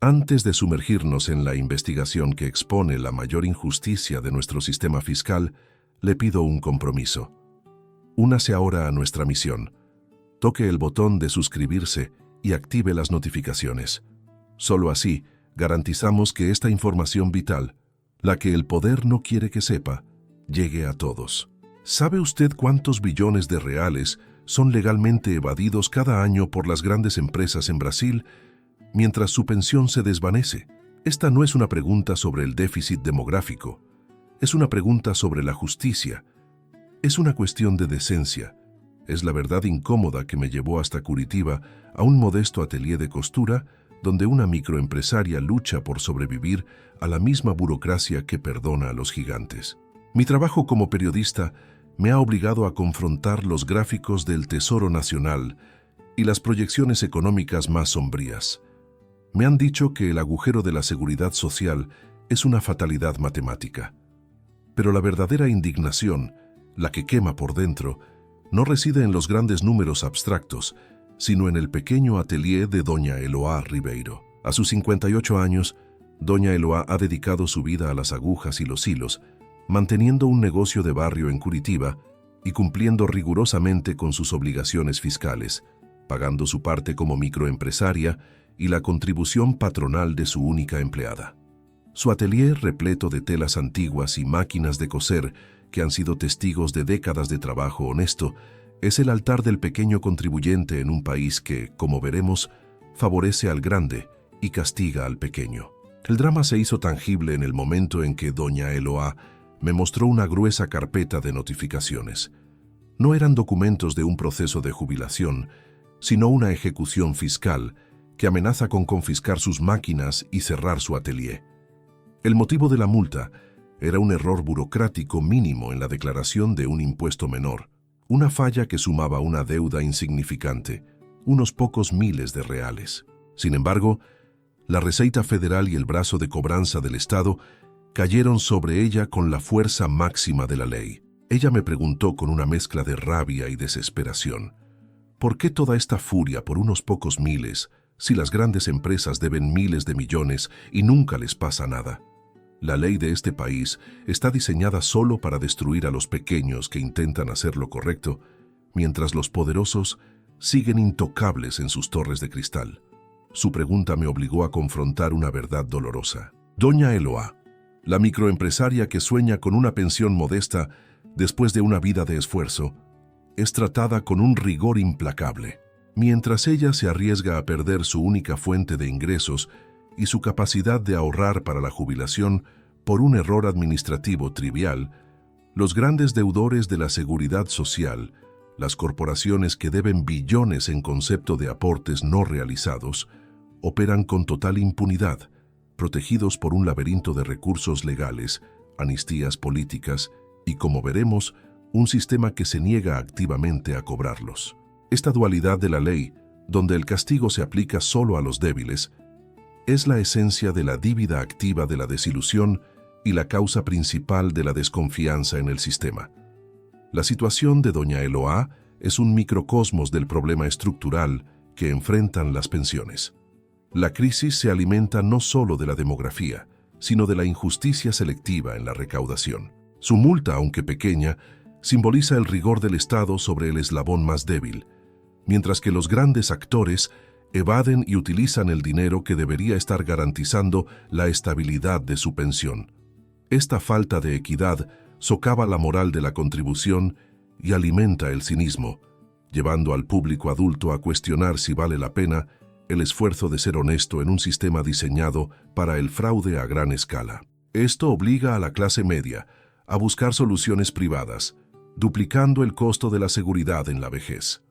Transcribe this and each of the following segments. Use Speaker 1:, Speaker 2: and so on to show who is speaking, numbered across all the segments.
Speaker 1: Antes de sumergirnos en la investigación que expone la mayor injusticia de nuestro sistema fiscal, le pido un compromiso. Únase ahora a nuestra misión. Toque el botón de suscribirse y active las notificaciones. Solo así garantizamos que esta información vital, la que el poder no quiere que sepa, llegue a todos. ¿Sabe usted cuántos billones de reales son legalmente evadidos cada año por las grandes empresas en Brasil mientras su pensión se desvanece? Esta no es una pregunta sobre el déficit demográfico, es una pregunta sobre la justicia, es una cuestión de decencia. Es la verdad incómoda que me llevó hasta Curitiba a un modesto atelier de costura donde una microempresaria lucha por sobrevivir a la misma burocracia que perdona a los gigantes. Mi trabajo como periodista me ha obligado a confrontar los gráficos del Tesoro Nacional y las proyecciones económicas más sombrías. Me han dicho que el agujero de la seguridad social es una fatalidad matemática. Pero la verdadera indignación, la que quema por dentro, no reside en los grandes números abstractos, sino en el pequeño atelier de doña Eloá Ribeiro. A sus 58 años, doña Eloá ha dedicado su vida a las agujas y los hilos, manteniendo un negocio de barrio en Curitiba y cumpliendo rigurosamente con sus obligaciones fiscales, pagando su parte como microempresaria y la contribución patronal de su única empleada. Su atelier, repleto de telas antiguas y máquinas de coser que han sido testigos de décadas de trabajo honesto, es el altar del pequeño contribuyente en un país que, como veremos, favorece al grande y castiga al pequeño. El drama se hizo tangible en el momento en que doña Eloá me mostró una gruesa carpeta de notificaciones. No eran documentos de un proceso de jubilación, sino una ejecución fiscal que amenaza con confiscar sus máquinas y cerrar su atelier. El motivo de la multa era un error burocrático mínimo en la declaración de un impuesto menor, una falla que sumaba una deuda insignificante, unos pocos miles de reales. Sin embargo, la Receita Federal y el brazo de cobranza del Estado cayeron sobre ella con la fuerza máxima de la ley. Ella me preguntó con una mezcla de rabia y desesperación: ¿por qué toda esta furia por unos pocos miles, si las grandes empresas deben miles de millones y nunca les pasa nada? La ley de este país está diseñada solo para destruir a los pequeños que intentan hacer lo correcto, mientras los poderosos siguen intocables en sus torres de cristal. Su pregunta me obligó a confrontar una verdad dolorosa. Doña Eloá, la microempresaria que sueña con una pensión modesta después de una vida de esfuerzo, es tratada con un rigor implacable. Mientras ella se arriesga a perder su única fuente de ingresos y su capacidad de ahorrar para la jubilación por un error administrativo trivial, los grandes deudores de la seguridad social, las corporaciones que deben billones en concepto de aportes no realizados, operan con total impunidad, protegidos por un laberinto de recursos legales, amnistías políticas y, como veremos, un sistema que se niega activamente a cobrarlos. Esta dualidad de la ley, donde el castigo se aplica solo a los débiles, es la esencia de la dívida activa de la desilusión y la causa principal de la desconfianza en el sistema. La situación de doña Eloá es un microcosmos del problema estructural que enfrentan las pensiones. La crisis se alimenta no solo de la demografía, sino de la injusticia selectiva en la recaudación. Su multa, aunque pequeña, simboliza el rigor del Estado sobre el eslabón más débil, mientras que los grandes actores evaden y utilizan el dinero que debería estar garantizando la estabilidad de su pensión. Esta falta de equidad socava la moral de la contribución y alimenta el cinismo, llevando al público adulto a cuestionar si vale la pena el esfuerzo de ser honesto en un sistema diseñado para el fraude a gran escala. Esto obliga a la clase media a buscar soluciones privadas, duplicando el costo de la seguridad en la vejez.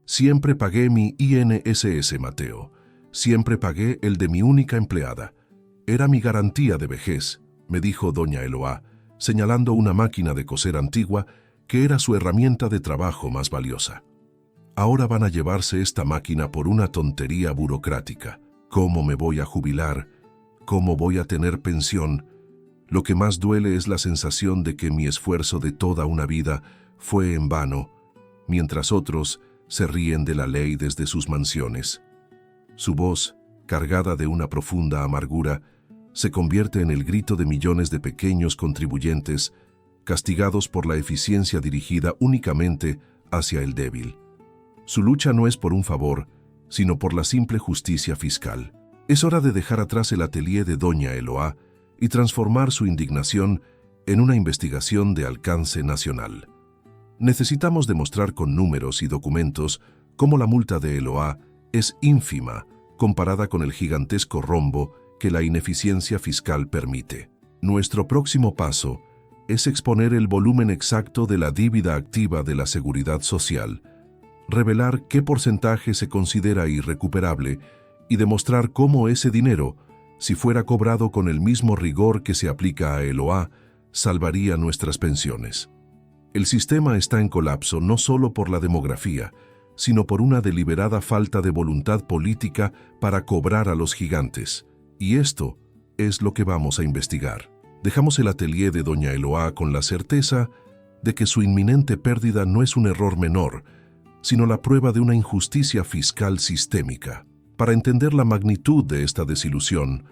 Speaker 1: Siempre pagué mi INSS, Mateo. Siempre pagué el de mi única empleada. Era mi garantía de vejez, me dijo doña Eloá, señalando una máquina de coser antigua que era su herramienta de trabajo más valiosa. Ahora van a llevarse esta máquina por una tontería burocrática. ¿Cómo me voy a jubilar? ¿Cómo voy a tener pensión? Lo que más duele es la sensación de que mi esfuerzo de toda una vida fue en vano, mientras otros se ríen de la ley desde sus mansiones. Su voz cargada de una profunda amargura, se convierte en el grito de millones de pequeños contribuyentes castigados por la eficiencia dirigida únicamente hacia el débil. Su lucha no es por un favor, sino por la simple justicia fiscal. Es hora de dejar atrás el atelier de Doña Eloá y transformar su indignación en una investigación de alcance nacional. Necesitamos demostrar con números y documentos cómo la multa de Eloá es ínfima comparada con el gigantesco rombo que la ineficiencia fiscal permite. Nuestro próximo paso es exponer el volumen exacto de la dívida activa de la Seguridad Social, revelar qué porcentaje se considera irrecuperable y demostrar cómo ese dinero, si fuera cobrado con el mismo rigor que se aplica a Eloá, salvaría nuestras pensiones. El sistema está en colapso no solo por la demografía, sino por una deliberada falta de voluntad política para cobrar a los gigantes. Y esto es lo que vamos a investigar. Dejamos el atelier de Doña Eloá con la certeza de que su inminente pérdida no es un error menor, sino la prueba de una injusticia fiscal sistémica. Para entender la magnitud de esta desilusión,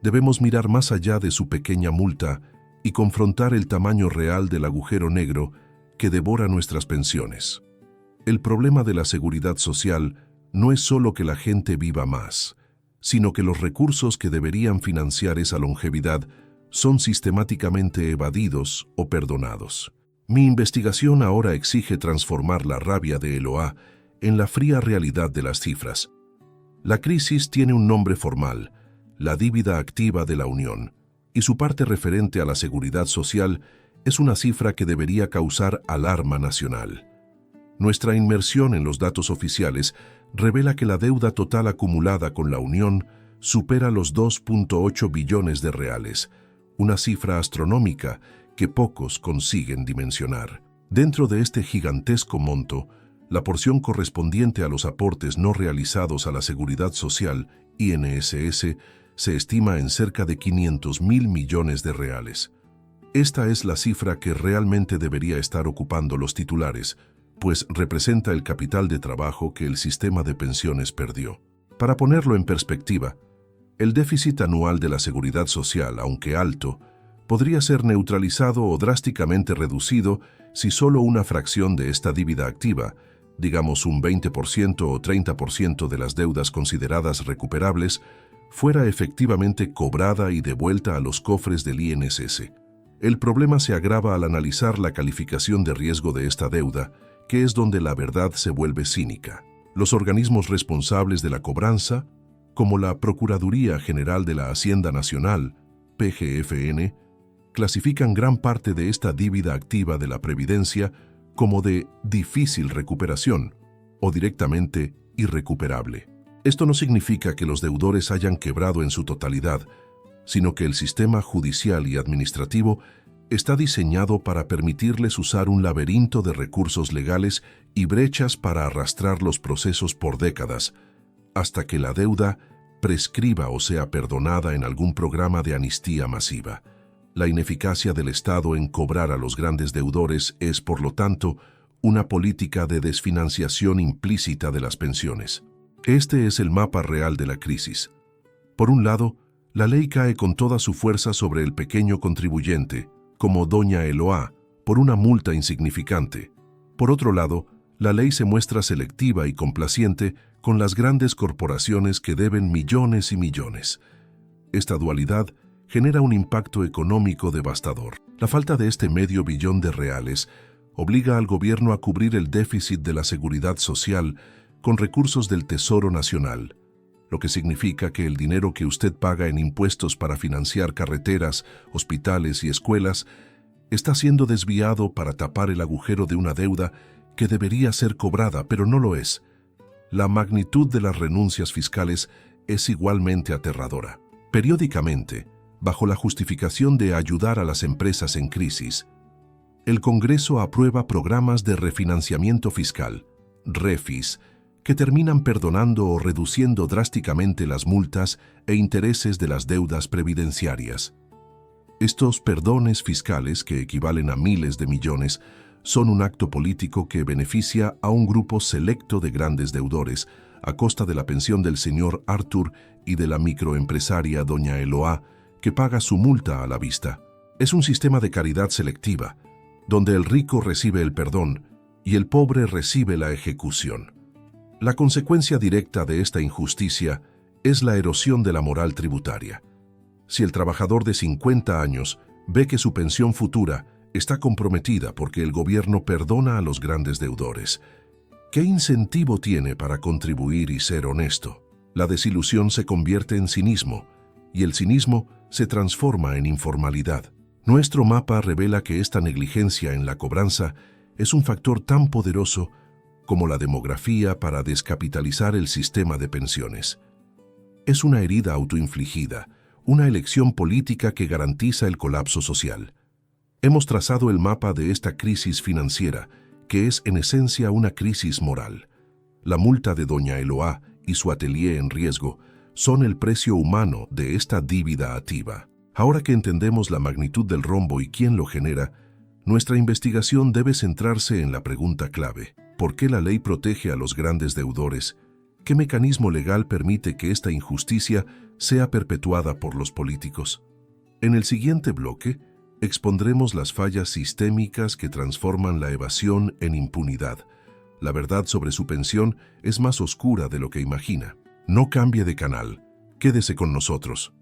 Speaker 1: debemos mirar más allá de su pequeña multa y confrontar el tamaño real del agujero negro que devora nuestras pensiones. El problema de la seguridad social no es solo que la gente viva más, sino que los recursos que deberían financiar esa longevidad son sistemáticamente evadidos o perdonados. Mi investigación ahora exige transformar la rabia de Eloá en la fría realidad de las cifras. La crisis tiene un nombre formal, la dívida activa de la Unión, y su parte referente a la seguridad social es una cifra que debería causar alarma nacional. Nuestra inmersión en los datos oficiales revela que la deuda total acumulada con la Unión supera los 2.8 billones de reales, una cifra astronómica que pocos consiguen dimensionar. Dentro de este gigantesco monto, la porción correspondiente a los aportes no realizados a la Seguridad Social, INSS, se estima en cerca de 500.000 millones de reales. Esta es la cifra que realmente debería estar ocupando los titulares, pues representa el capital de trabajo que el sistema de pensiones perdió. Para ponerlo en perspectiva, el déficit anual de la Seguridad Social, aunque alto, podría ser neutralizado o drásticamente reducido si solo una fracción de esta dívida activa, digamos un 20% o 30% de las deudas consideradas recuperables, fuera efectivamente cobrada y devuelta a los cofres del INSS. El problema se agrava al analizar la calificación de riesgo de esta deuda, que es donde la verdad se vuelve cínica. Los organismos responsables de la cobranza, como la Procuraduría General de la Hacienda Nacional, PGFN, clasifican gran parte de esta dívida activa de la Previdencia como de difícil recuperación o directamente irrecuperable. Esto no significa que los deudores hayan quebrado en su totalidad, sino que el sistema judicial y administrativo está diseñado para permitirles usar un laberinto de recursos legales y brechas para arrastrar los procesos por décadas, hasta que la deuda prescriba o sea perdonada en algún programa de amnistía masiva. La ineficacia del Estado en cobrar a los grandes deudores es, por lo tanto, una política de desfinanciación implícita de las pensiones. Este es el mapa real de la crisis. Por un lado, la ley cae con toda su fuerza sobre el pequeño contribuyente, como Doña Eloá, por una multa insignificante. Por otro lado, la ley se muestra selectiva y complaciente con las grandes corporaciones que deben millones y millones. Esta dualidad genera un impacto económico devastador. La falta de este medio billón de reales obliga al gobierno a cubrir el déficit de la seguridad social con recursos del Tesoro Nacional, lo que significa que el dinero que usted paga en impuestos para financiar carreteras, hospitales y escuelas está siendo desviado para tapar el agujero de una deuda que debería ser cobrada, pero no lo es. La magnitud de las renuncias fiscales es igualmente aterradora. Periódicamente, bajo la justificación de ayudar a las empresas en crisis, el Congreso aprueba programas de refinanciamiento fiscal, REFIS, que terminan perdonando o reduciendo drásticamente las multas e intereses de las deudas previdenciarias. Estos perdones fiscales, que equivalen a miles de millones, son un acto político que beneficia a un grupo selecto de grandes deudores, a costa de la pensión del señor Arthur y de la microempresaria doña Eloá, que paga su multa a la vista. Es un sistema de caridad selectiva, donde el rico recibe el perdón y el pobre recibe la ejecución. La consecuencia directa de esta injusticia es la erosión de la moral tributaria. Si el trabajador de 50 años ve que su pensión futura está comprometida porque el gobierno perdona a los grandes deudores, ¿qué incentivo tiene para contribuir y ser honesto? La desilusión se convierte en cinismo y el cinismo se transforma en informalidad. Nuestro mapa revela que esta negligencia en la cobranza es un factor tan poderoso como la demografía para descapitalizar el sistema de pensiones. Es una herida autoinfligida, una elección política que garantiza el colapso social. Hemos trazado el mapa de esta crisis financiera, que es en esencia una crisis moral. La multa de doña Eloá y su atelier en riesgo son el precio humano de esta dívida activa. Ahora que entendemos la magnitud del rombo y quién lo genera, nuestra investigación debe centrarse en la pregunta clave: ¿por qué la ley protege a los grandes deudores? ¿Qué mecanismo legal permite que esta injusticia sea perpetuada por los políticos? En el siguiente bloque, expondremos las fallas sistémicas que transforman la evasión en impunidad. La verdad sobre su pensión es más oscura de lo que imagina. No cambie de canal. Quédese con nosotros.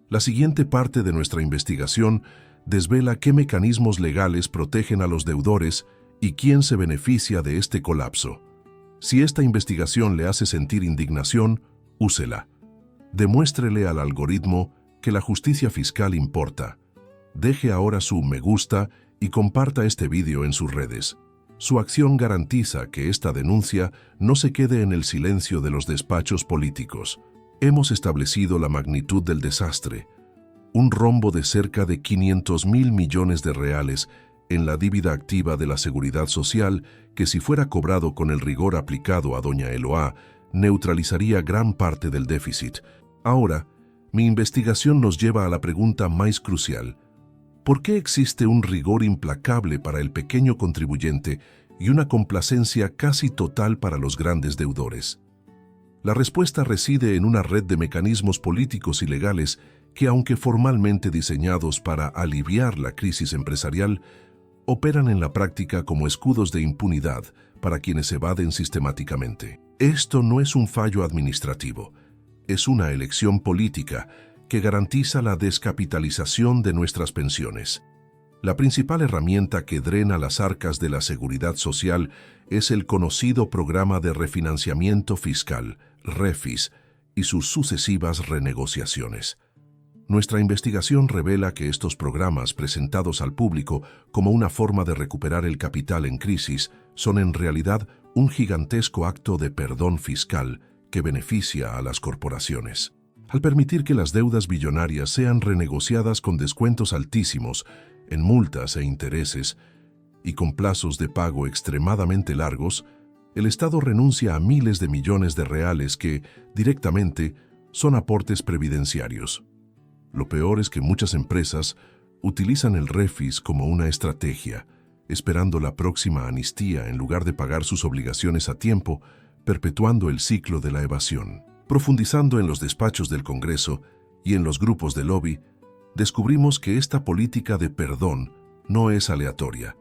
Speaker 1: La siguiente parte de nuestra investigación desvela qué mecanismos legales protegen a los deudores y quién se beneficia de este colapso. Si esta investigación le hace sentir indignación, úsela. Demuéstrele al algoritmo que la justicia fiscal importa. Deje ahora su me gusta y comparta este vídeo en sus redes. Su acción garantiza que esta denuncia no se quede en el silencio de los despachos políticos. Hemos establecido la magnitud del desastre, un rombo de cerca de 500.000 millones de reales en la dívida activa de la Seguridad Social que, si fuera cobrado con el rigor aplicado a doña Eloá, neutralizaría gran parte del déficit. Ahora, mi investigación nos lleva a la pregunta más crucial: ¿por qué existe un rigor implacable para el pequeño contribuyente y una complacencia casi total para los grandes deudores? La respuesta reside en una red de mecanismos políticos y legales que, aunque formalmente diseñados para aliviar la crisis empresarial, operan en la práctica como escudos de impunidad para quienes evaden sistemáticamente. Esto no es un fallo administrativo, es una elección política que garantiza la descapitalización de nuestras pensiones. La principal herramienta que drena las arcas de la seguridad social es el conocido Programa de Refinanciamiento Fiscal, REFIS, y sus sucesivas renegociaciones. Nuestra investigación revela que estos programas, presentados al público como una forma de recuperar el capital en crisis, son en realidad un gigantesco acto de perdón fiscal que beneficia a las corporaciones. Al permitir que las deudas billonarias sean renegociadas con descuentos altísimos en multas e intereses y con plazos de pago extremadamente largos, el Estado renuncia a miles de millones de reales que, directamente, son aportes previdenciarios. Lo peor es que muchas empresas utilizan el REFIS como una estrategia, esperando la próxima amnistía en lugar de pagar sus obligaciones a tiempo, perpetuando el ciclo de la evasión. Profundizando en los despachos del Congreso y en los grupos de lobby, descubrimos que esta política de perdón no es aleatoria.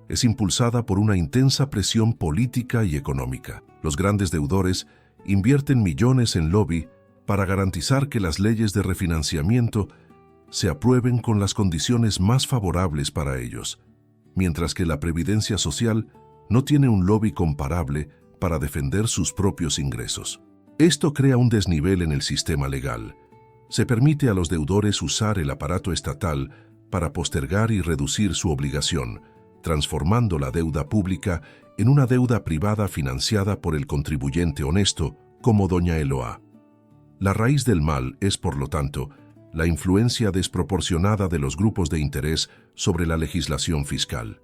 Speaker 1: Es impulsada por una intensa presión política y económica. Los grandes deudores invierten millones en lobby para garantizar que las leyes de refinanciamiento se aprueben con las condiciones más favorables para ellos, mientras que la Previdencia Social no tiene un lobby comparable para defender sus propios ingresos. Esto crea un desnivel en el sistema legal. Se permite a los deudores usar el aparato estatal para postergar y reducir su obligación, transformando la deuda pública en una deuda privada financiada por el contribuyente honesto, como doña Eloá. La raíz del mal es, por lo tanto, la influencia desproporcionada de los grupos de interés sobre la legislación fiscal.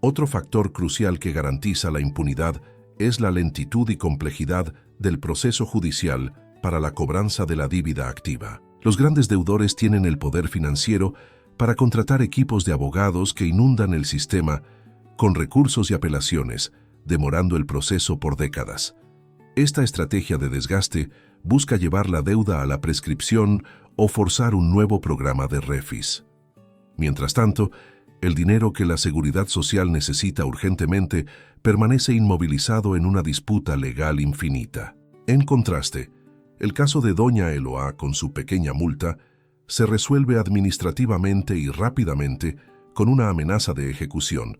Speaker 1: Otro factor crucial que garantiza la impunidad es la lentitud y complejidad del proceso judicial para la cobranza de la dívida activa. Los grandes deudores tienen el poder financiero para contratar equipos de abogados que inundan el sistema con recursos y apelaciones, demorando el proceso por décadas. Esta estrategia de desgaste busca llevar la deuda a la prescripción o forzar un nuevo programa de refis. Mientras tanto, el dinero que la Seguridad Social necesita urgentemente permanece inmovilizado en una disputa legal infinita. En contraste, el caso de doña Eloá con su pequeña multa se resuelve administrativamente y rápidamente con una amenaza de ejecución,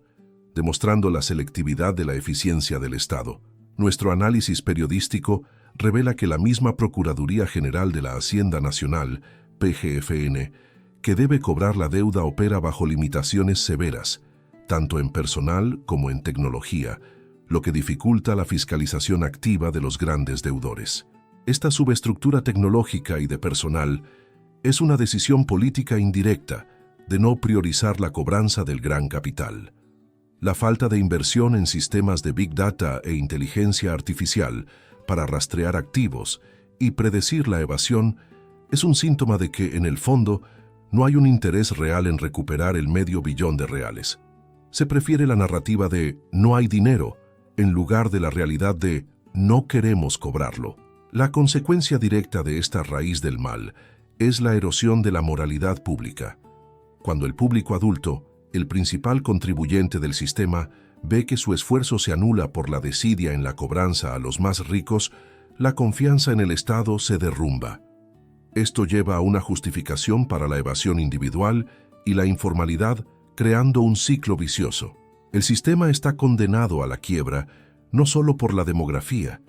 Speaker 1: demostrando la selectividad de la eficiencia del Estado. Nuestro análisis periodístico revela que la misma Procuraduría General de la Hacienda Nacional, PGFN, que debe cobrar la deuda opera bajo limitaciones severas, tanto en personal como en tecnología, lo que dificulta la fiscalización activa de los grandes deudores. Esta subestructura tecnológica y de personal es una decisión política indirecta de no priorizar la cobranza del gran capital. La falta de inversión en sistemas de Big Data e inteligencia artificial para rastrear activos y predecir la evasión es un síntoma de que, en el fondo, no hay un interés real en recuperar el $500 millones de reales. Se prefiere la narrativa de «no hay dinero» en lugar de la realidad de «no queremos cobrarlo». La consecuencia directa de esta raíz del mal es la erosión de la moralidad pública. Cuando el público adulto, el principal contribuyente del sistema, ve que su esfuerzo se anula por la desidia en la cobranza a los más ricos, la confianza en el Estado se derrumba. Esto lleva a una justificación para la evasión individual y la informalidad, creando un ciclo vicioso. El sistema está condenado a la quiebra no solo por la demografía,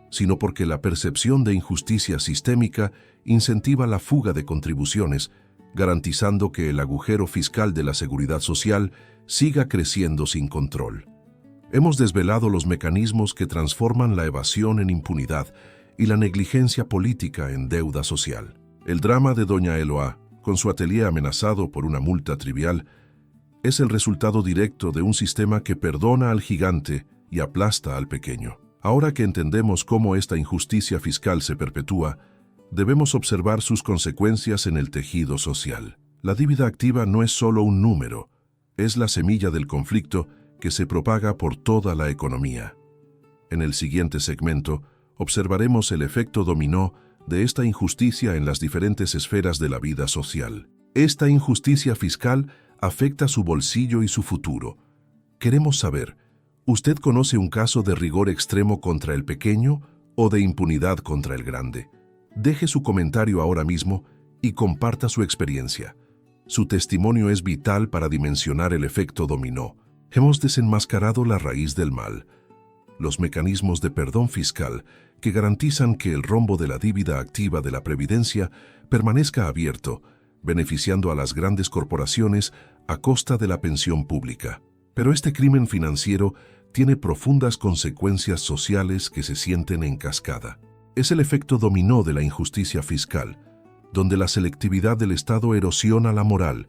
Speaker 1: sino porque la percepción de injusticia sistémica incentiva la fuga de contribuciones, garantizando que el agujero fiscal de la Seguridad Social siga creciendo sin control. Hemos desvelado los mecanismos que transforman la evasión en impunidad y la negligencia política en deuda social. El drama de doña Eloá, con su atelier amenazado por una multa trivial, es el resultado directo de un sistema que perdona al gigante y aplasta al pequeño. Ahora que entendemos cómo esta injusticia fiscal se perpetúa, debemos observar sus consecuencias en el tejido social. La deuda activa no es solo un número, es la semilla del conflicto que se propaga por toda la economía. En el siguiente segmento, observaremos el efecto dominó de esta injusticia en las diferentes esferas de la vida social. Esta injusticia fiscal afecta su bolsillo y su futuro. Queremos saber, ¿usted conoce un caso de rigor extremo contra el pequeño o de impunidad contra el grande? Deje su comentario ahora mismo y comparta su experiencia. Su testimonio es vital para dimensionar el efecto dominó. Hemos desenmascarado la raíz del mal, los mecanismos de perdón fiscal que garantizan que el rombo de la deuda activa de la Previdencia permanezca abierto, beneficiando a las grandes corporaciones a costa de la pensión pública. Pero este crimen financiero tiene profundas consecuencias sociales que se sienten en cascada. Es el efecto dominó de la injusticia fiscal, donde la selectividad del Estado erosiona la moral,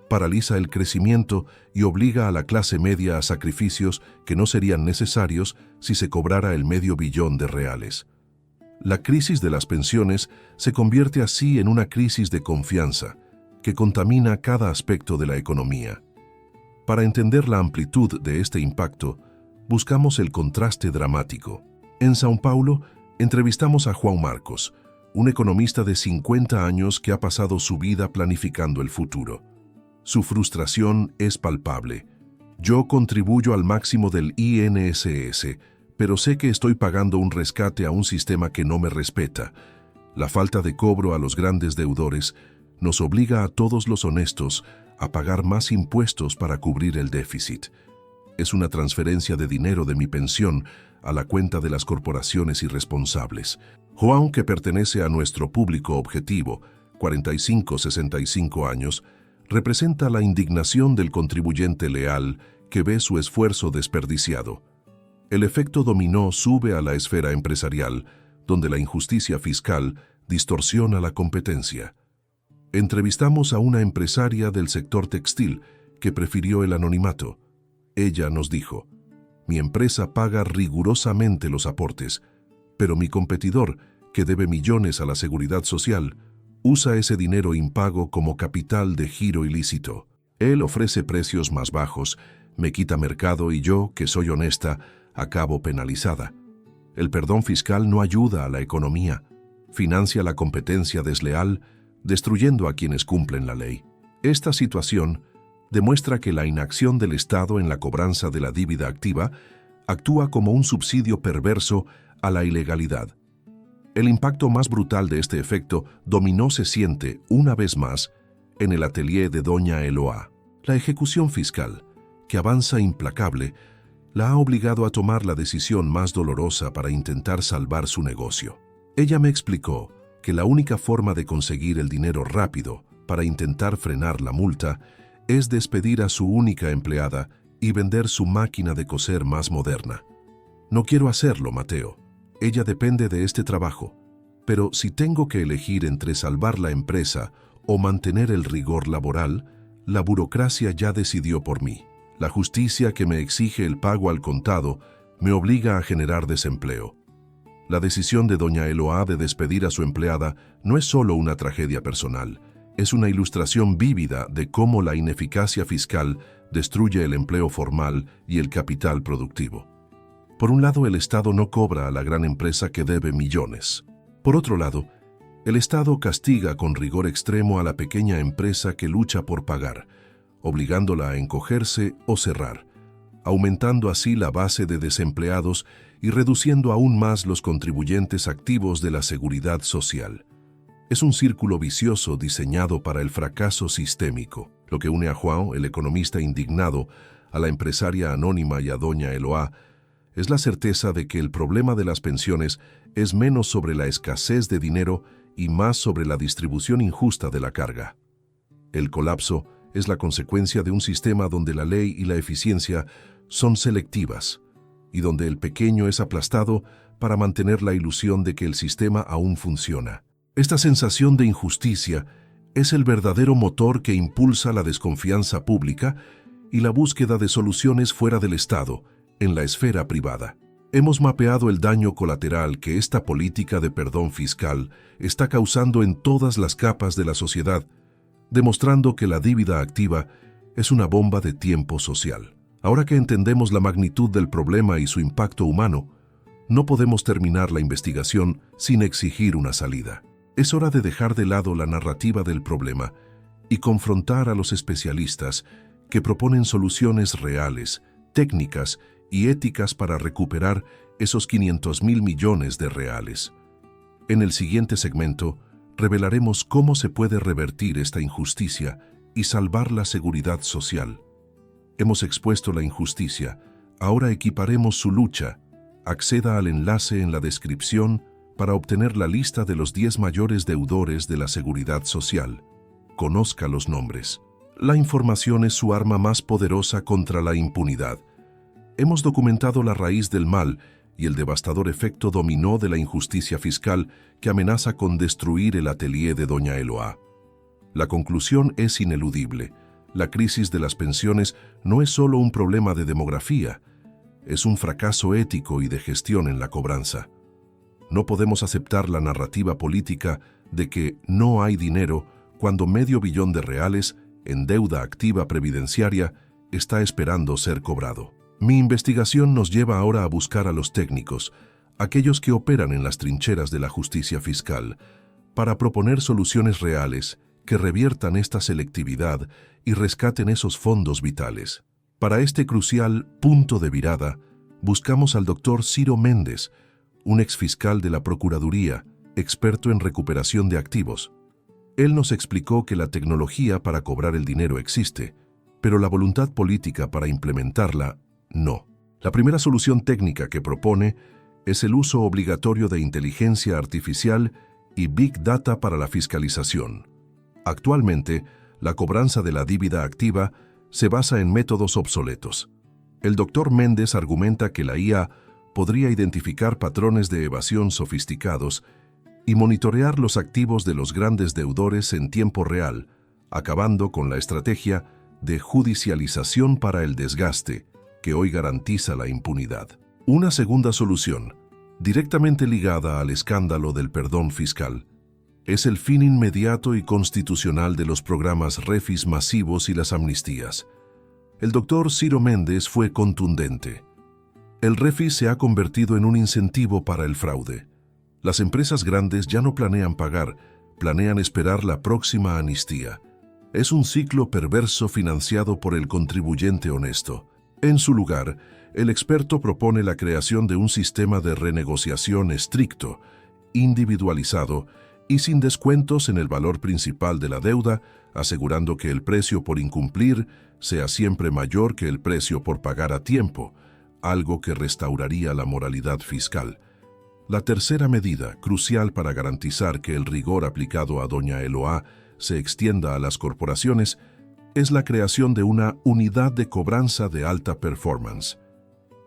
Speaker 1: paraliza el crecimiento y obliga a la clase media a sacrificios que no serían necesarios si se cobrara el $500 millones de reales. La crisis de las pensiones se convierte así en una crisis de confianza que contamina cada aspecto de la economía. Para entender la amplitud de este impacto, buscamos el contraste dramático. En São Paulo, entrevistamos a Juan Marcos, un economista de 50 años que ha pasado su vida planificando el futuro. Su frustración es palpable. Yo contribuyo al máximo del INSS, pero sé que estoy pagando un rescate a un sistema que no me respeta. La falta de cobro a los grandes deudores nos obliga a todos los honestos a pagar más impuestos para cubrir el déficit. Es una transferencia de dinero de mi pensión a la cuenta de las corporaciones irresponsables. Juan, que pertenece a nuestro público objetivo, 45-65 años, representa la indignación del contribuyente leal que ve su esfuerzo desperdiciado. El efecto dominó sube a la esfera empresarial, donde la injusticia fiscal distorsiona la competencia. Entrevistamos a una empresaria del sector textil que prefirió el anonimato. Ella nos dijo: mi empresa paga rigurosamente los aportes, pero mi competidor, que debe millones a la Seguridad Social, usa ese dinero impago como capital de giro ilícito. Él ofrece precios más bajos, me quita mercado y yo, que soy honesta, acabo penalizada. El perdón fiscal no ayuda a la economía, financia la competencia desleal, destruyendo a quienes cumplen la ley. Esta situación demuestra que la inacción del Estado en la cobranza de la dívida activa actúa como un subsidio perverso a la ilegalidad. El impacto más brutal de este efecto dominó se siente, una vez más, en el atelier de doña Eloá. La ejecución fiscal, que avanza implacable, la ha obligado a tomar la decisión más dolorosa para intentar salvar su negocio. Ella me explicó que la única forma de conseguir el dinero rápido para intentar frenar la multa es despedir a su única empleada y vender su máquina de coser más moderna. No quiero hacerlo, Mateo. Ella depende de este trabajo. Pero si tengo que elegir entre salvar la empresa o mantener el rigor laboral, la burocracia ya decidió por mí. La justicia que me exige el pago al contado me obliga a generar desempleo. La decisión de doña Eloá de despedir a su empleada no es solo una tragedia personal, es una ilustración vívida de cómo la ineficacia fiscal destruye el empleo formal y el capital productivo. Por un lado, el Estado no cobra a la gran empresa que debe millones. Por otro lado, el Estado castiga con rigor extremo a la pequeña empresa que lucha por pagar, obligándola a encogerse o cerrar, aumentando así la base de desempleados y reduciendo aún más los contribuyentes activos de la seguridad social. Es un círculo vicioso diseñado para el fracaso sistémico, lo que une a Juan, el economista indignado, a la empresaria anónima y a doña Eloá, es la certeza de que el problema de las pensiones es menos sobre la escasez de dinero y más sobre la distribución injusta de la carga. El colapso es la consecuencia de un sistema donde la ley y la eficiencia son selectivas y donde el pequeño es aplastado para mantener la ilusión de que el sistema aún funciona. Esta sensación de injusticia es el verdadero motor que impulsa la desconfianza pública y la búsqueda de soluciones fuera del Estado, en la esfera privada. Hemos mapeado el daño colateral que esta política de perdón fiscal está causando en todas las capas de la sociedad, demostrando que la dívida activa es una bomba de tiempo social. Ahora que entendemos la magnitud del problema y su impacto humano, no podemos terminar la investigación sin exigir una salida. Es hora de dejar de lado la narrativa del problema y confrontar a los especialistas que proponen soluciones reales, técnicas y éticas para recuperar esos 500.000 millones de reales. En el siguiente segmento, revelaremos cómo se puede revertir esta injusticia y salvar la seguridad social. Hemos expuesto la injusticia, ahora equiparemos su lucha. Acceda al enlace en la descripción para obtener la lista de los 10 mayores deudores de la seguridad social. Conozca los nombres. La información es su arma más poderosa contra la impunidad. Hemos documentado la raíz del mal y el devastador efecto dominó de la injusticia fiscal que amenaza con destruir el atelier de doña Eloá. La conclusión es ineludible. La crisis de las pensiones no es solo un problema de demografía, es un fracaso ético y de gestión en la cobranza. No podemos aceptar la narrativa política de que no hay dinero cuando $500 millones de reales en deuda activa previdenciaria está esperando ser cobrado. Mi investigación nos lleva ahora a buscar a los técnicos, aquellos que operan en las trincheras de la justicia fiscal, para proponer soluciones reales que reviertan esta selectividad y rescaten esos fondos vitales. Para este crucial punto de virada, buscamos al doctor Ciro Méndez, un exfiscal de la Procuraduría, experto en recuperación de activos. Él nos explicó que la tecnología para cobrar el dinero existe, pero la voluntad política para implementarla no. La primera solución técnica que propone es el uso obligatorio de inteligencia artificial y Big Data para la fiscalización. Actualmente, la cobranza de la dívida activa se basa en métodos obsoletos. El doctor Méndez argumenta que la IA podría identificar patrones de evasión sofisticados y monitorear los activos de los grandes deudores en tiempo real, acabando con la estrategia de judicialización para el desgaste, que hoy garantiza la impunidad. Una segunda solución, directamente ligada al escándalo del perdón fiscal, es el fin inmediato y constitucional de los programas Refis masivos y las amnistías. El doctor Ciro Méndez fue contundente. El REFIS se ha convertido en un incentivo para el fraude. Las empresas grandes ya no planean pagar, planean esperar la próxima amnistía. Es un ciclo perverso financiado por el contribuyente honesto. En su lugar, el experto propone la creación de un sistema de renegociación estricto, individualizado y sin descuentos en el valor principal de la deuda, asegurando que el precio por incumplir sea siempre mayor que el precio por pagar a tiempo, algo que restauraría la moralidad fiscal. La tercera medida, crucial para garantizar que el rigor aplicado a doña Eloá se extienda a las corporaciones, es la creación de una unidad de cobranza de alta performance.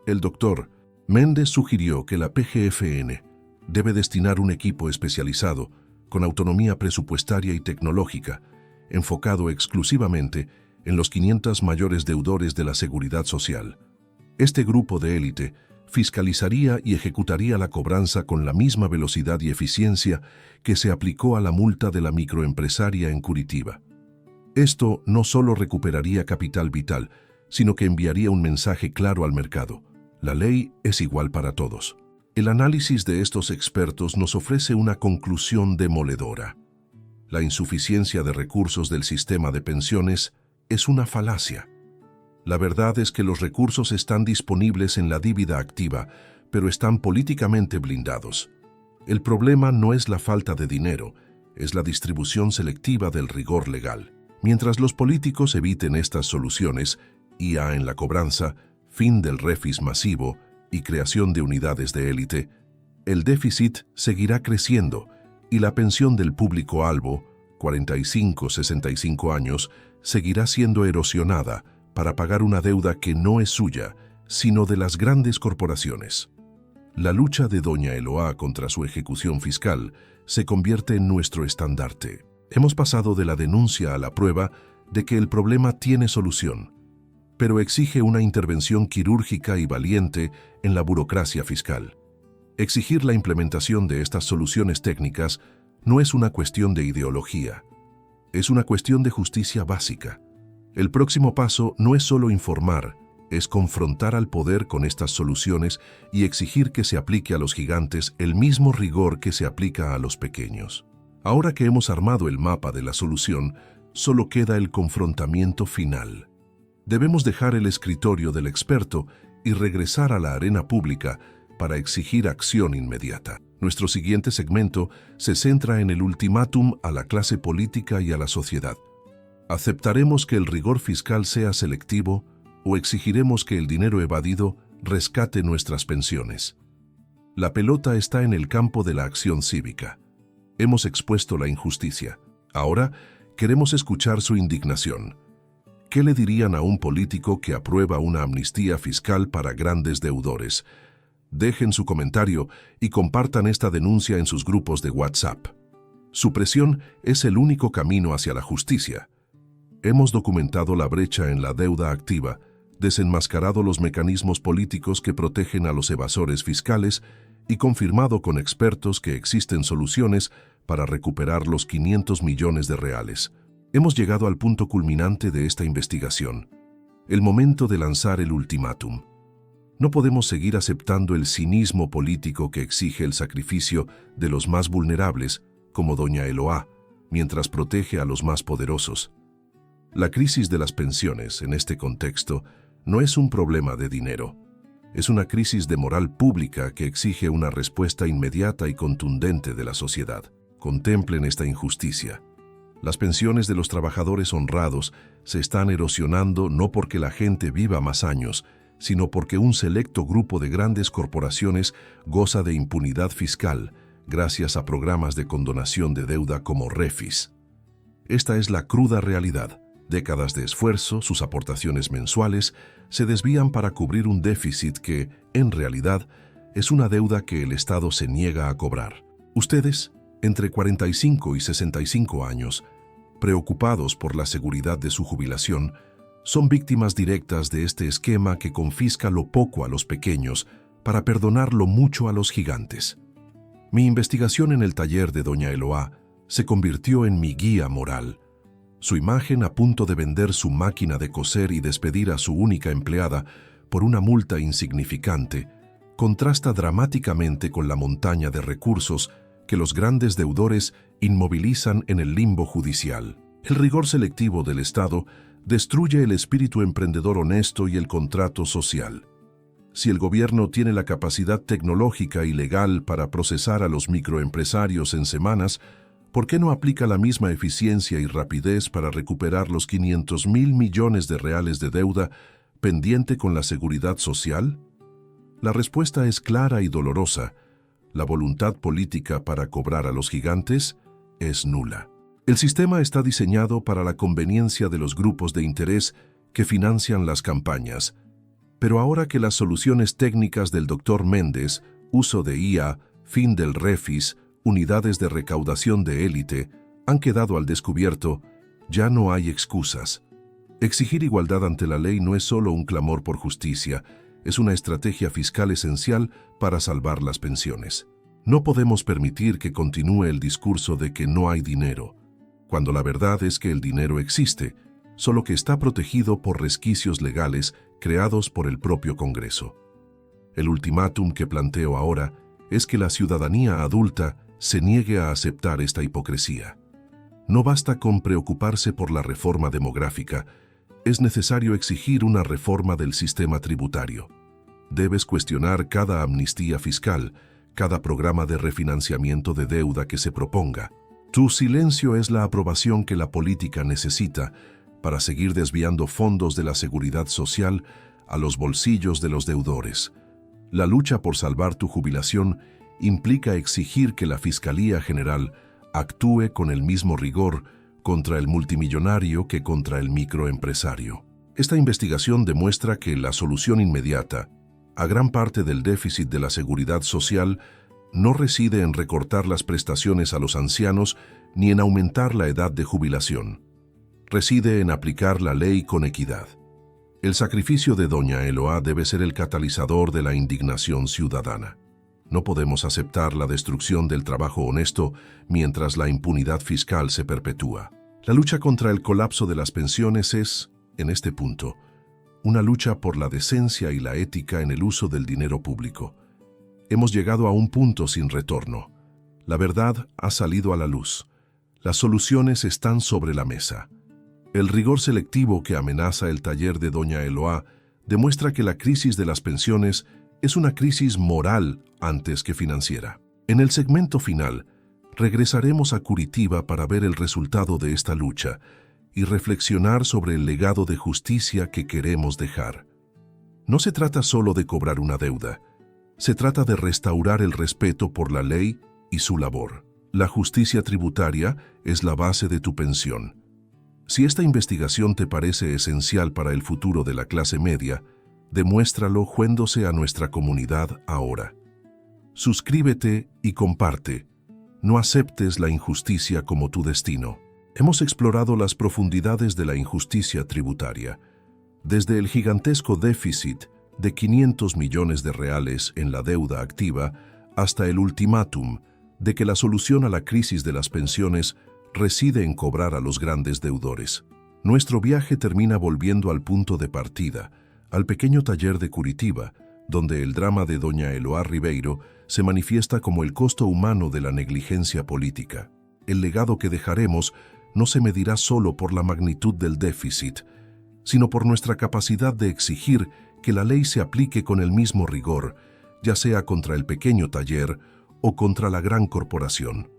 Speaker 1: El doctor Méndez sugirió que la PGFN debe destinar un equipo especializado, con autonomía presupuestaria y tecnológica, enfocado exclusivamente en los 500 mayores deudores de la Seguridad Social. Este grupo de élite fiscalizaría y ejecutaría la cobranza con la misma velocidad y eficiencia que se aplicó a la multa de la microempresaria en Curitiba. Esto no solo recuperaría capital vital, sino que enviaría un mensaje claro al mercado. La ley es igual para todos. El análisis de estos expertos nos ofrece una conclusión demoledora. La insuficiencia de recursos del sistema de pensiones es una falacia. La verdad es que los recursos están disponibles en la dívida activa, pero están políticamente blindados. El problema no es la falta de dinero, es la distribución selectiva del rigor legal. Mientras los políticos eviten estas soluciones, IA en la cobranza, fin del REFIS masivo y creación de unidades de élite, el déficit seguirá creciendo y la pensión del público albo, 45-65 años, seguirá siendo erosionada para pagar una deuda que no es suya, sino de las grandes corporaciones. La lucha de doña Eloá contra su ejecución fiscal se convierte en nuestro estandarte. Hemos pasado de la denuncia a la prueba de que el problema tiene solución, pero exige una intervención quirúrgica y valiente en la burocracia fiscal. Exigir la implementación de estas soluciones técnicas no es una cuestión de ideología, es una cuestión de justicia básica. El próximo paso no es solo informar, es confrontar al poder con estas soluciones y exigir que se aplique a los gigantes el mismo rigor que se aplica a los pequeños. Ahora que hemos armado el mapa de la solución, solo queda el confrontamiento final. Debemos dejar el escritorio del experto y regresar a la arena pública para exigir acción inmediata. Nuestro siguiente segmento se centra en el ultimátum a la clase política y a la sociedad. ¿Aceptaremos que el rigor fiscal sea selectivo o exigiremos que el dinero evadido rescate nuestras pensiones? La pelota está en el campo de la acción cívica. Hemos expuesto la injusticia. Ahora queremos escuchar su indignación. ¿Qué le dirían a un político que aprueba una amnistía fiscal para grandes deudores? Dejen su comentario y compartan esta denuncia en sus grupos de WhatsApp. Su presión es el único camino hacia la justicia. Hemos documentado la brecha en la deuda activa, desenmascarado los mecanismos políticos que protegen a los evasores fiscales y confirmado con expertos que existen soluciones para recuperar los 500 millones de reales. Hemos llegado al punto culminante de esta investigación, el momento de lanzar el ultimátum. No podemos seguir aceptando el cinismo político que exige el sacrificio de los más vulnerables, como doña Eloá, mientras protege a los más poderosos. La crisis de las pensiones, en este contexto, no es un problema de dinero. Es una crisis de moral pública que exige una respuesta inmediata y contundente de la sociedad. Contemplen esta injusticia. Las pensiones de los trabajadores honrados se están erosionando no porque la gente viva más años, sino porque un selecto grupo de grandes corporaciones goza de impunidad fiscal gracias a programas de condonación de deuda como REFIS. Esta es la cruda realidad. Décadas de esfuerzo, sus aportaciones mensuales, se desvían para cubrir un déficit que, en realidad, es una deuda que el Estado se niega a cobrar. Ustedes, entre 45 y 65 años, preocupados por la seguridad de su jubilación, son víctimas directas de este esquema que confisca lo poco a los pequeños para perdonar lo mucho a los gigantes. Mi investigación en el taller de doña Eloá se convirtió en mi guía moral. Su imagen a punto de vender su máquina de coser y despedir a su única empleada por una multa insignificante contrasta dramáticamente con la montaña de recursos que los grandes deudores inmovilizan en el limbo judicial. El rigor selectivo del Estado destruye el espíritu emprendedor honesto y el contrato social. Si el gobierno tiene la capacidad tecnológica y legal para procesar a los microempresarios en semanas, ¿por qué no aplica la misma eficiencia y rapidez para recuperar los 500.000 millones de reales de deuda pendiente con la seguridad social? La respuesta es clara y dolorosa. La voluntad política para cobrar a los gigantes es nula. El sistema está diseñado para la conveniencia de los grupos de interés que financian las campañas. Pero ahora que las soluciones técnicas del Dr. Méndez, uso de IA, fin del REFIS, unidades de recaudación de élite, han quedado al descubierto, ya no hay excusas. Exigir igualdad ante la ley no es solo un clamor por justicia, es una estrategia fiscal esencial para salvar las pensiones. No podemos permitir que continúe el discurso de que no hay dinero, cuando la verdad es que el dinero existe, solo que está protegido por resquicios legales creados por el propio Congreso. El ultimátum que planteo ahora es que la ciudadanía adulta se niegue a aceptar esta hipocresía. No basta con preocuparse por la reforma demográfica, es necesario exigir una reforma del sistema tributario. Debes cuestionar cada amnistía fiscal, cada programa de refinanciamiento de deuda que se proponga. Tu silencio es la aprobación que la política necesita para seguir desviando fondos de la seguridad social a los bolsillos de los deudores. La lucha por salvar tu jubilación implica exigir que la Fiscalía General actúe con el mismo rigor contra el multimillonario que contra el microempresario. Esta investigación demuestra que la solución inmediata a gran parte del déficit de la seguridad social no reside en recortar las prestaciones a los ancianos ni en aumentar la edad de jubilación. Reside en aplicar la ley con equidad. El sacrificio de doña Eloá debe ser el catalizador de la indignación ciudadana. No podemos aceptar la destrucción del trabajo honesto mientras la impunidad fiscal se perpetúa. La lucha contra el colapso de las pensiones es, en este punto, una lucha por la decencia y la ética en el uso del dinero público. Hemos llegado a un punto sin retorno. La verdad ha salido a la luz. Las soluciones están sobre la mesa. El rigor selectivo que amenaza el taller de doña Eloá demuestra que la crisis de las pensiones es una crisis moral antes que financiera. En el segmento final, regresaremos a Curitiba para ver el resultado de esta lucha y reflexionar sobre el legado de justicia que queremos dejar. No se trata solo de cobrar una deuda, se trata de restaurar el respeto por la ley y su labor. La justicia tributaria es la base de tu pensión. Si esta investigación te parece esencial para el futuro de la clase media, demuéstralo juéndose a nuestra comunidad ahora. Suscríbete y comparte. No aceptes la injusticia como tu destino. Hemos explorado las profundidades de la injusticia tributaria, desde el gigantesco déficit de 500 millones de reales en la deuda activa hasta el ultimátum de que la solución a la crisis de las pensiones reside en cobrar a los grandes deudores. Nuestro viaje termina volviendo al punto de partida, al pequeño taller de Curitiba, donde el drama de doña Eloá Ribeiro se manifiesta como el costo humano de la negligencia política. El legado que dejaremos no se medirá solo por la magnitud del déficit, sino por nuestra capacidad de exigir que la ley se aplique con el mismo rigor, ya sea contra el pequeño taller o contra la gran corporación.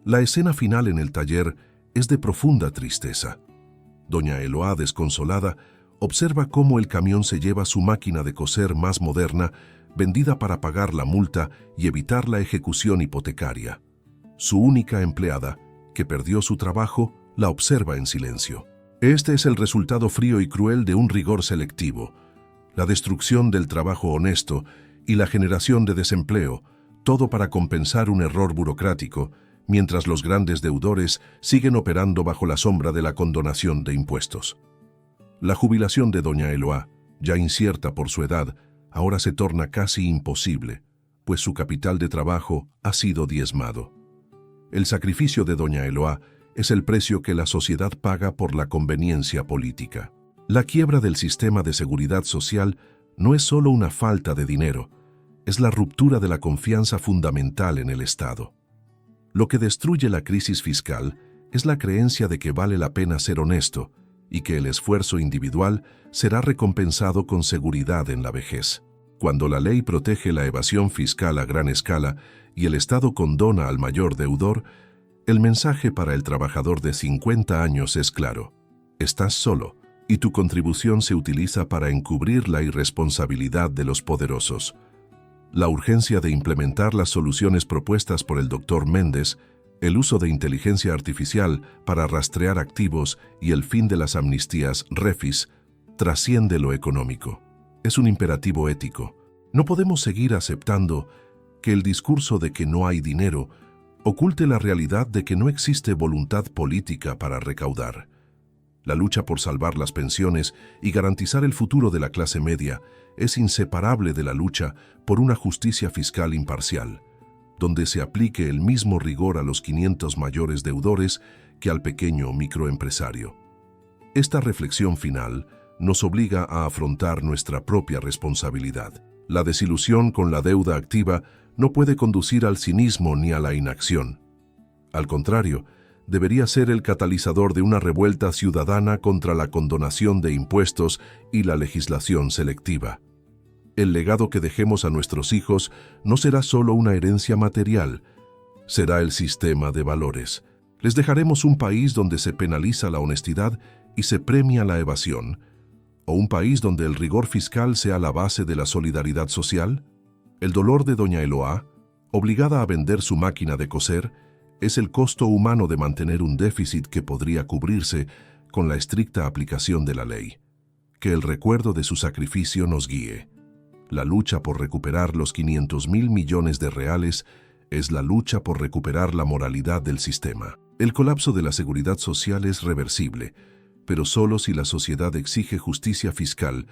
Speaker 1: La escena final en el taller es de profunda tristeza. Doña Eloá, desconsolada, observa cómo el camión se lleva su máquina de coser más moderna, vendida para pagar la multa y evitar la ejecución hipotecaria. Su única empleada, que perdió su trabajo, la observa en silencio. Este es el resultado frío y cruel de un rigor selectivo, la destrucción del trabajo honesto y la generación de desempleo, todo para compensar un error burocrático, mientras los grandes deudores siguen operando bajo la sombra de la condonación de impuestos. La jubilación de doña Eloá, ya incierta por su edad, ahora se torna casi imposible, pues su capital de trabajo ha sido diezmado. El sacrificio de doña Eloá es el precio que la sociedad paga por la conveniencia política. La quiebra del sistema de seguridad social no es solo una falta de dinero, es la ruptura de la confianza fundamental en el Estado. Lo que destruye la crisis fiscal es la creencia de que vale la pena ser honesto y que el esfuerzo individual será recompensado con seguridad en la vejez. Cuando la ley protege la evasión fiscal a gran escala y el Estado condona al mayor deudor, el mensaje para el trabajador de 50 años es claro: estás solo y tu contribución se utiliza para encubrir la irresponsabilidad de los poderosos. La urgencia de implementar las soluciones propuestas por el Dr. Méndez, el uso de inteligencia artificial para rastrear activos y el fin de las amnistías REFIS trasciende lo económico. Es un imperativo ético. No podemos seguir aceptando que el discurso de que no hay dinero oculte la realidad de que no existe voluntad política para recaudar. La lucha por salvar las pensiones y garantizar el futuro de la clase media es inseparable de la lucha por una justicia fiscal imparcial, donde se aplique el mismo rigor a los 500 mayores deudores que al pequeño microempresario. Esta reflexión final nos obliga a afrontar nuestra propia responsabilidad. La desilusión con la deuda activa no puede conducir al cinismo ni a la inacción. Al contrario, debería ser el catalizador de una revuelta ciudadana contra la condonación de impuestos y la legislación selectiva. El legado que dejemos a nuestros hijos no será solo una herencia material, será el sistema de valores. Les dejaremos un país donde se penaliza la honestidad y se premia la evasión, o un país donde el rigor fiscal sea la base de la solidaridad social. El dolor de doña Eloá, obligada a vender su máquina de coser, es el costo humano de mantener un déficit que podría cubrirse con la estricta aplicación de la ley. Que el recuerdo de su sacrificio nos guíe. La lucha por recuperar los 500.000 millones de reales es la lucha por recuperar la moralidad del sistema. El colapso de la seguridad social es reversible, pero solo si la sociedad exige justicia fiscal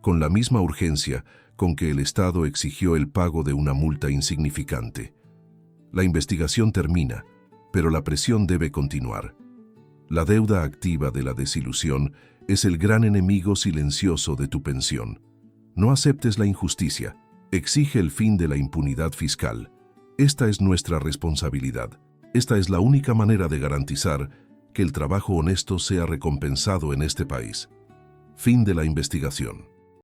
Speaker 1: con la misma urgencia con que el Estado exigió el pago de una multa insignificante. La investigación termina, pero la presión debe continuar. La deuda activa de la desilusión es el gran enemigo silencioso de tu pensión. No aceptes la injusticia, exige el fin de la impunidad fiscal. Esta es nuestra responsabilidad. Esta es la única manera de garantizar que el trabajo honesto sea recompensado en este país. Fin de la investigación.